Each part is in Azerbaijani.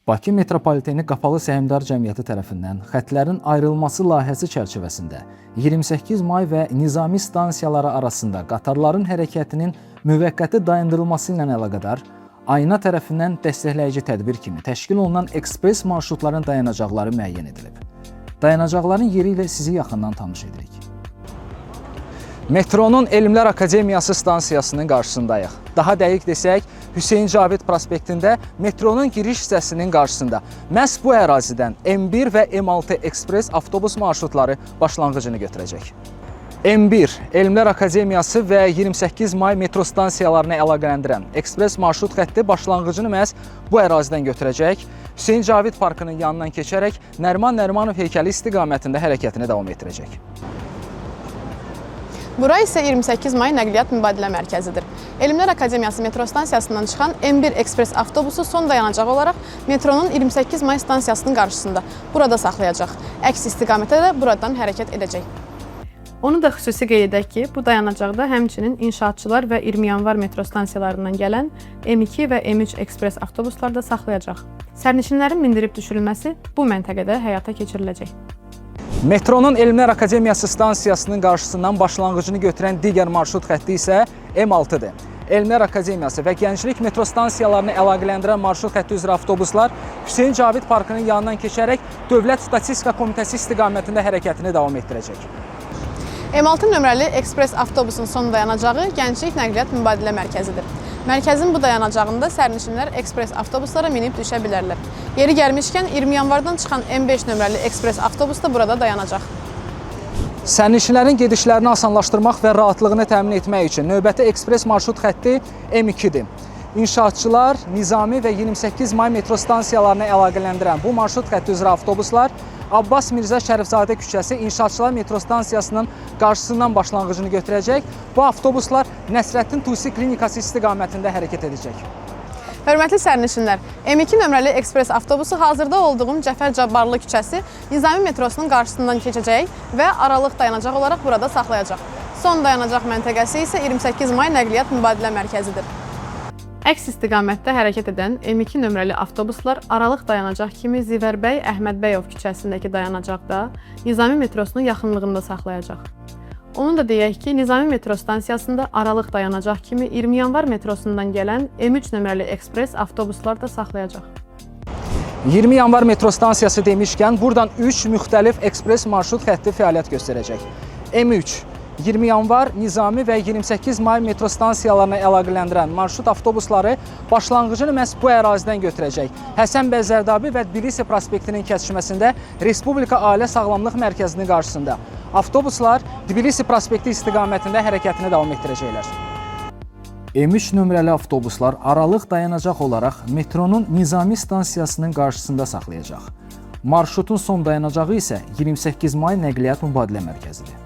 Bakı Metropoliteni Qapalı Səhmdar Cəmiyyəti tərəfindən xətlərin ayrılması layihəsi çərçivəsində 28 may və Nizami stansiyaları arasında qatarların hərəkətinin müvəqqəti dayandırılması ilə əlaqədar AYNA tərəfindən dəstəkləyici tədbir kimi təşkil olunan ekspres marşrutların dayanacaqları müəyyən edilib. Dayanacaqların yeri ilə sizi yaxından tanış edirik. Metronun Elmlər Akademiyası stansiyasının qarşısındayıq. Daha dəqiq desək, Hüseyn Cavid prospektində metronun giriş hissəsinin qarşısında. Məhz bu ərazidən M1 və M6 ekspres avtobus marşrutları başlanğıcını götürəcək. M1 Elmlər Akademiyası və 28 may metro stansiyalarını əlaqələndirən ekspres marşrut xətti başlanğıcını məhz bu ərazidən götürəcək. Hüseyn Cavid parkının yanından keçərək Nəriman Nərimanov heykəli istiqamətində hərəkətini davam etdirəcək. Bura isə 28 may nəqliyyat mübadilə mərkəzidir. Elmlər Akademiyası metro stansiyasından çıxan M1 ekspres avtobusu son dayanacaq olaraq metronun 28 may stansiyasının qarşısında burada saxlayacaq. Əks istiqamətə də buradan hərəkət edəcək. Onu da xüsusi qeyd edək ki, bu dayanacaqda həmçinin inşaatçılar və 20 yanvar metro stansiyalarından gələn M2 və M3 ekspres avtobuslar da saxlayacaq. Sərnişinlərin mindirib düşürülməsi bu məntəqədə həyata keçiriləcək. Metronun Elmlər Akademiyası stansiyasının qarşısından başlanğıcını götürən digər marşrut xətti isə M6-dır. Elmlər Akademiyası və Gənclik metro stansiyalarını əlaqələndirən marşrut xətti üzrə avtobuslar Hüseyn Cavid parkının yanından keçərək Dövlət Statistika Komitəsi istiqamətində hərəkətini davam etdirəcək. M6 nömrəli ekspres avtobusun son dayanacağı Gənclik Nəqliyyat Mübadilə Mərkəzidir. Mərkəzin bu dayanacağında sərnişinlər ekspres avtobuslara minib düşə bilərlər. Yeri gəlmişkən 20 yanvardan çıxan M5 nömrəli ekspres avtobus da burada dayanacaq. Sərnişinlərin gedişlərini asanlaşdırmaq və rahatlığını təmin etmək üçün növbəti ekspres marşrut xətti M2-dir. İnşaatçılar, Nizami və 28 may metro stansiyalarını əlaqələndirən bu marşrut xətti üzrə avtobuslar Abbas Mirzə Şərifzadə küçəsi İnşaatçılar metro stansiyasının qarşısından başlanğıcını götürəcək. Bu avtobuslar Nəsrəddin Tusi klinikası istiqamətində hərəkət edəcək. Hörmətli sərnişinlər, M2 nömrəli ekspres avtobusu hazırda olduğum Cəfər Cabbarlı küçəsi Nizami metrosunun qarşısından keçəcək və aralıq dayanacaq olaraq burada saxlayacaq. Son dayanacaq məntəqəsi isə 28 may nəqliyyat mübadilə mərkəzidir. Əks istiqamətdə hərəkət edən M2 nömrəli avtobuslar aralıq dayanacaq kimi Zivərbəy Əhmədbəyov küçəsindəki dayanacaqda Nizami metrosunun yaxınlığında saxlayacaq. Onu da deyək ki, Nizami metro stansiyasında aralıq dayanacaq kimi 20 yanvar metrosundan gələn M3 nömrəli ekspres avtobuslar da saxlayacaq. 20 yanvar metro stansiyası demişkən, buradan 3 müxtəlif ekspres marşrut xətti fəaliyyət göstərəcək. M3 20 yanvar, Nizami və 28 may metro stansiyalarına əlaqələndirən marşrut avtobusları başlanğıcını məhz bu ərazidən götürəcək. Həsən bəy Zərdabi və Tbilisi prospektinin kəsişməsində Respublika Ailə Sağlamlıq Mərkəzinin qarşısında. Avtobuslar Tbilisi prospekti istiqamətində hərəkətini davam etdirəcəklər. M3 nömrəli avtobuslar aralıq dayanacaq olaraq metronun Nizami stansiyasının qarşısında saxlayacaq. Marşrutun son dayanacağı isə 28 may nəqliyyat mübadilə mərkəzidir.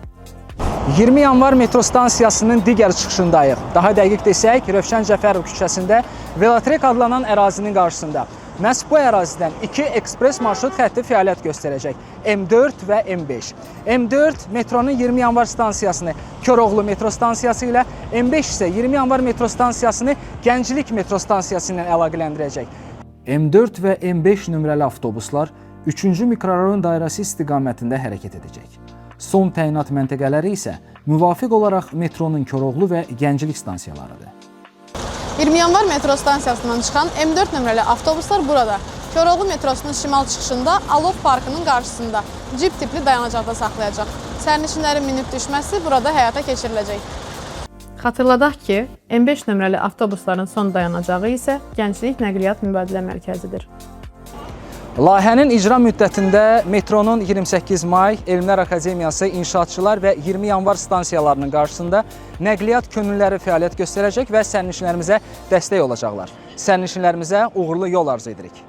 20 yanvar metro stansiyasının digər çıxışındayıq. Daha dəqiq desək, Rövşən Cəfərov küçəsində Velotrek adlanan ərazinin qarşısında. Məhz bu ərazidən 2 ekspres marşrut xətti fəaliyyət göstərəcək. M4 və M5. M4 metronun 20 yanvar stansiyasını Koroğlu metro stansiyası ilə, M5 isə 20 yanvar metro stansiyasını Gənclik metro stansiyası ilə əlaqələndirəcək. M4 və M5 nömrəli avtobuslar 3-cü mikrorayon dairəsi istiqamətində hərəkət edəcək. Son təyinat məntəqələri isə müvafiq olaraq metronun Koroğlu və Gənclik stansiyalarıdır. 20 yanvar metro stansiyasından çıxan M4 nömrəli avtobuslar burada. Koroğlu metrosunun şimal çıxışında Alov parkının qarşısında cip tipli dayanacaqda saxlayacaq. Sərnişinlərin minib düşməsi burada həyata keçiriləcək. Xatırladaq ki, M5 nömrəli avtobusların son dayanacağı isə Gənclik Nəqliyyat Mübadilə Mərkəzidir. Layihənin icra müddətində metronun 28 may, Elmlər Akademiyası, İnşaatçılar və 20 yanvar stansiyalarının qarşısında nəqliyyat könüllüləri fəaliyyət göstərəcək və sərnişinlərimizə dəstək olacaqlar. Sərnişinlərimizə uğurlu yol arzu edirik.